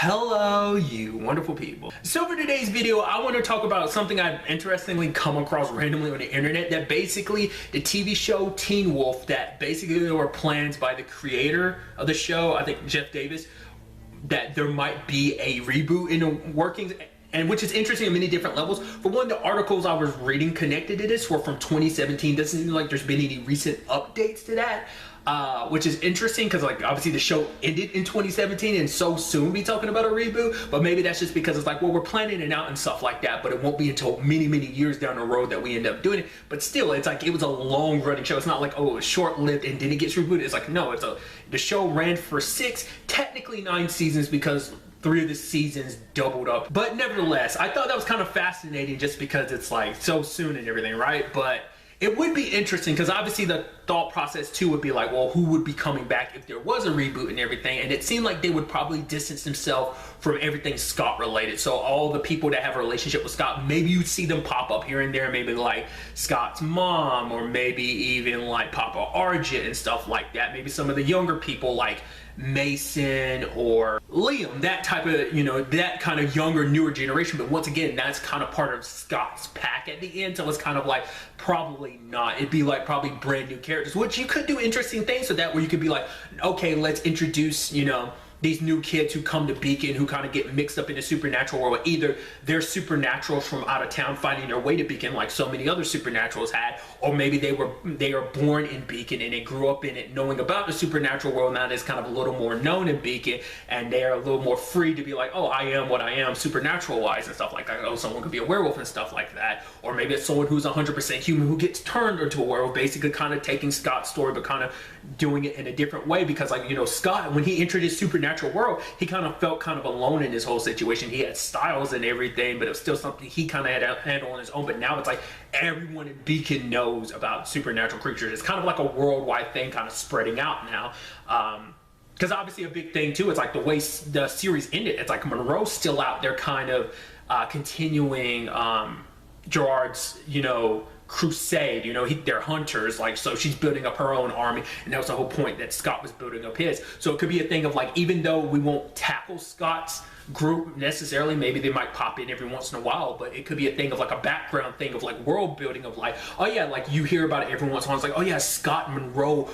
Hello, you wonderful people. So for today's video, I want to talk about something I've interestingly come across randomly on the internet, that basically the TV show Teen Wolf, that basically there were plans by the creator of the show, I think Jeff Davis, that there might be a reboot in the workings, and which is interesting on many different levels. For one, the articles I was reading connected to this were from 2017. Doesn't seem like there's been any recent updates to that. Which is interesting because, like, obviously the show ended in 2017 and so soon be talking about a reboot, but maybe that's just because it's like, well, we're planning it out and stuff like that, but it won't be until many years down the road that we end up doing it. But still, it's like it was a long running show. It's not like, oh, it was short lived and then it gets rebooted. It's like, no, the show ran for 6, technically 9 seasons, because 3 of the seasons doubled up. But nevertheless, I thought that was kind of fascinating just because it's like so soon and everything, right? But it would be interesting because obviously the thought process too would be like, well, who would be coming back if there was a reboot and everything? And it seemed like they would probably distance themselves from everything Scott related. So all the people that have a relationship with Scott, maybe you'd see them pop up here and there, maybe like Scott's mom, or maybe even like Papa Argent and stuff like that. Maybe some of the younger people like Mason or Liam, that type of, you know, that kind of younger, newer generation. But once again, that's kind of part of Scott's pack at the end, so it's kind of like probably not. It'd be like probably brand new characters, which you could do interesting things with that, where you could be like, okay, let's introduce, you know, these new kids who come to Beacon who kind of get mixed up in the supernatural world. Either they're supernaturals from out of town finding their way to Beacon like so many other supernaturals had, or maybe they are born in Beacon and they grew up in it knowing about the supernatural world. Now it's kind of a little more known in Beacon and they are a little more free to be like, oh, I am what I am supernatural wise and stuff like that. Oh, someone could be a werewolf and stuff like that. Or maybe it's someone who's 100% human who gets turned into a werewolf, basically kind of taking Scott's story but kind of doing it in a different way. Because, like, you know, Scott, when he introduced supernatural world, he kind of felt kind of alone in this whole situation. He had Styles and everything, but it was still something he kind of had to handle on his own. But now it's like everyone in Beacon knows about supernatural creatures. It's kind of like a worldwide thing kind of spreading out now. Because obviously a big thing too, it's like the way the series ended, it's like Monroe's still out there kind of continuing Gerard's, you know, crusade. You know, they're hunters, like, so she's building up her own army, and that was the whole point, that Scott was building up his. So it could be a thing of like, even though we won't tackle Scott's group necessarily, maybe they might pop in every once in a while, but it could be a thing of like a background thing of like world building of like, oh yeah, like you hear about it every once in a while. It's like, oh yeah, Scott and Monroe,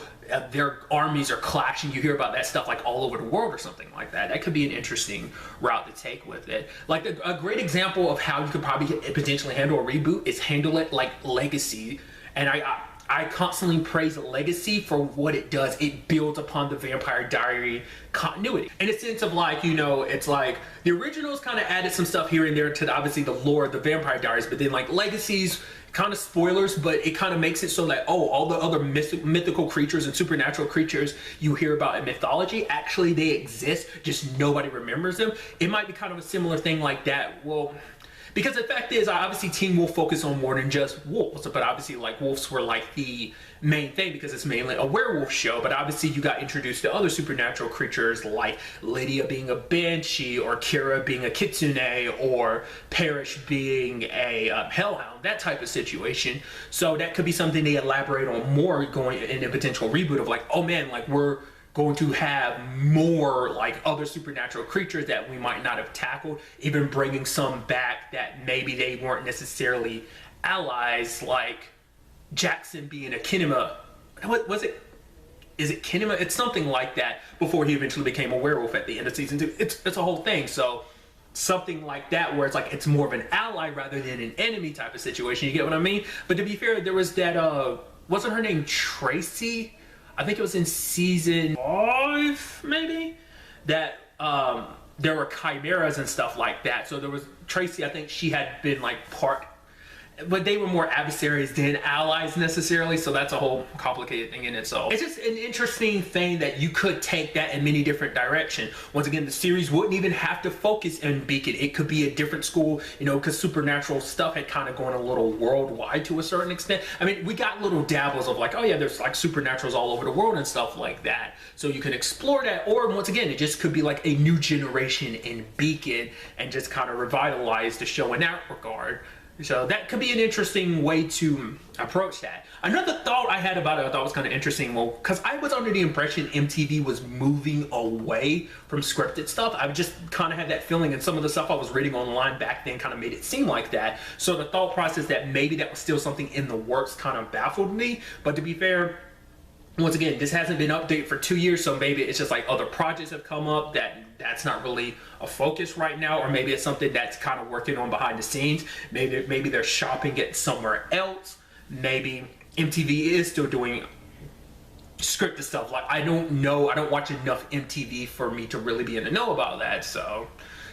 their armies are clashing. You hear about that stuff like all over the world or something like that. That could be an interesting route to take with it. Like a great example of how you could probably potentially handle a reboot is handle it like Legacy. And I constantly praise Legacy for what it does. It builds upon the Vampire Diary continuity in a sense of like, you know, it's like the originals kind of added some stuff here and there to obviously the lore of the Vampire Diaries, but then like Legacy's kind of spoilers, but it kind of makes it so that, oh, all the other mythical creatures and supernatural creatures you hear about in mythology, actually they exist, just nobody remembers them. It might be kind of a similar thing like that. Well, because the fact is, obviously Teen Wolf focus on more than just wolves, but obviously like wolves were like the main thing because it's mainly a werewolf show. But obviously you got introduced to other supernatural creatures like Lydia being a banshee, or Kira being a kitsune, or Parrish being a hellhound, that type of situation. So that could be something they elaborate on more going in a potential reboot of like, oh man, like we're going to have more like other supernatural creatures that we might not have tackled, even bringing some back that maybe they weren't necessarily allies, like Jackson being a Kinema. What was it? Is it Kinema? It's something like that, before he eventually became a werewolf at the end of season 2. It's a whole thing. So something like that where it's like it's more of an ally rather than an enemy type of situation. You get what I mean? But to be fair, there was that wasn't her name Tracy? I think it was in season 5, maybe, that there were chimeras and stuff like that. So there was Tracy, I think she had been like part, but they were more adversaries than allies necessarily, so that's a whole complicated thing in itself. It's just an interesting thing that you could take that in many different directions. Once again, the series wouldn't even have to focus in Beacon. It could be a different school, you know, because supernatural stuff had kind of gone a little worldwide to a certain extent. I mean, we got little dabbles of like, oh yeah, there's like supernaturals all over the world and stuff like that. So you can explore that, or once again, it just could be like a new generation in Beacon and just kind of revitalize the show in that regard. So that could be an interesting way to approach that. Another thought I had about it I thought was kind of interesting, well, because I was under the impression MTV was moving away from scripted stuff. I just kind of had that feeling, and some of the stuff I was reading online back then kind of made it seem like that. So the thought process that maybe that was still something in the works kind of baffled me. But to be fair, once again, this hasn't been updated for 2 years, so maybe it's just like other projects have come up that's not really a focus right now, or maybe it's something that's kind of working on behind the scenes. Maybe they're shopping it somewhere else. Maybe MTV is still doing scripted stuff. Like, I don't know. I don't watch enough MTV for me to really be in the know about that, so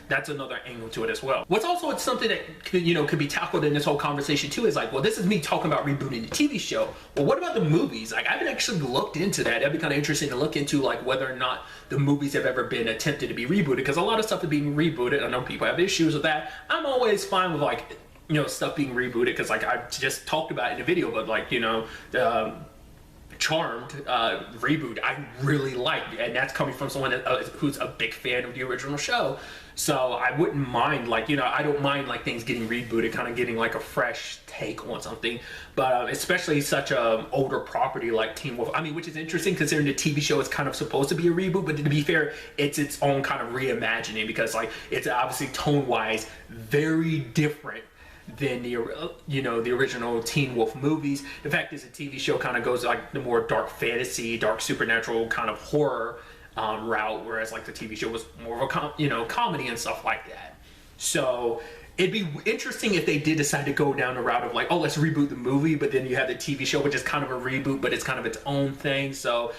that's another angle to it as well. What's also something that could be tackled in this whole conversation too is like, well, this is me talking about rebooting the TV show. Well, what about the movies? Like, I haven't actually looked into that. That'd be kind of interesting to look into, like whether or not the movies have ever been attempted to be rebooted, because a lot of stuff is being rebooted. I know people have issues with that. I'm always fine with like, stuff being rebooted, because like I just talked about it in the video, but like, Charmed reboot I really liked, and that's coming from someone who's a big fan of the original show. So I wouldn't mind, like, I don't mind like things getting rebooted, kind of getting like a fresh take on something. But especially such a older property like Teen Wolf, I mean, which is interesting considering the TV show is kind of supposed to be a reboot, but to be fair, it's its own kind of reimagining, because like it's obviously tone wise very different than the the original Teen Wolf movies. The fact is, the TV show kind of goes like the more dark fantasy, dark supernatural kind of horror route, whereas like the TV show was more of a comedy and stuff like that. So it'd be interesting if they did decide to go down the route of like, oh, let's reboot the movie, but then you have the TV show, which is kind of a reboot, but it's kind of its own thing. So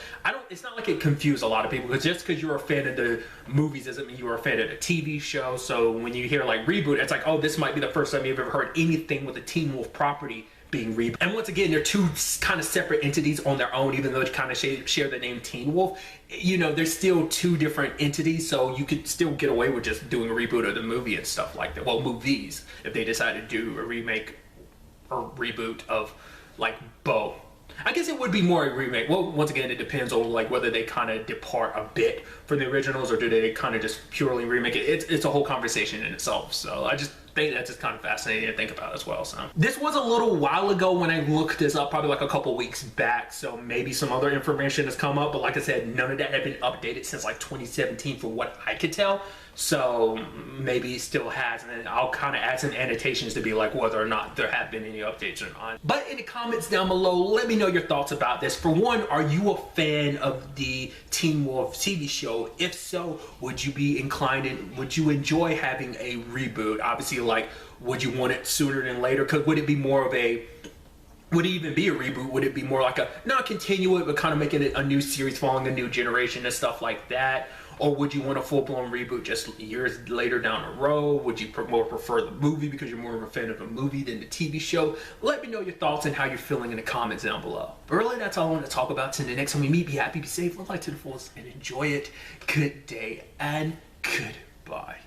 it's not like it confused a lot of people, because just because you're a fan of the movies doesn't mean you're a fan of the TV show. So when you hear like reboot, it's like, oh, this might be the first time you've ever heard anything with a Teen Wolf property being rebooted. And once again, they're two kind of separate entities on their own, even though they kind of share the name Teen Wolf. They're still two different entities, so you could still get away with just doing a reboot of the movie and stuff like that. Well, movies, if they decide to do a remake or reboot of like Bo. I guess it would be more a remake. Well, once again, it depends on like whether they kind of depart a bit from the originals, or do they kind of just purely remake it. It's a whole conversation in itself. So I just think that's just kind of fascinating to think about as well. So this was a little while ago when I looked this up, probably like a couple weeks back, so maybe some other information has come up, but like I said, none of that had been updated since like 2017 for what I could tell. So maybe it still has, and then I'll kind of add some annotations to be like whether or not there have been any updates or not. But in the comments down below, let me know your thoughts about this. For one, are you a fan of the Teen Wolf TV show? If so, would you be inclined and would you enjoy having a reboot? Obviously, like, would you want it sooner than later? Would it be more of a, would it even be a reboot? Would it be more like a, not continue it, but kind of making it a new series following a new generation and stuff like that? Or would you want a full-blown reboot just years later down the road? Would you more prefer the movie because you're more of a fan of the movie than the TV show? Let me know your thoughts and how you're feeling in the comments down below. But really, that's all I want to talk about. Till the next time we meet, be happy, be safe, live life to the fullest, and enjoy it. Good day and goodbye.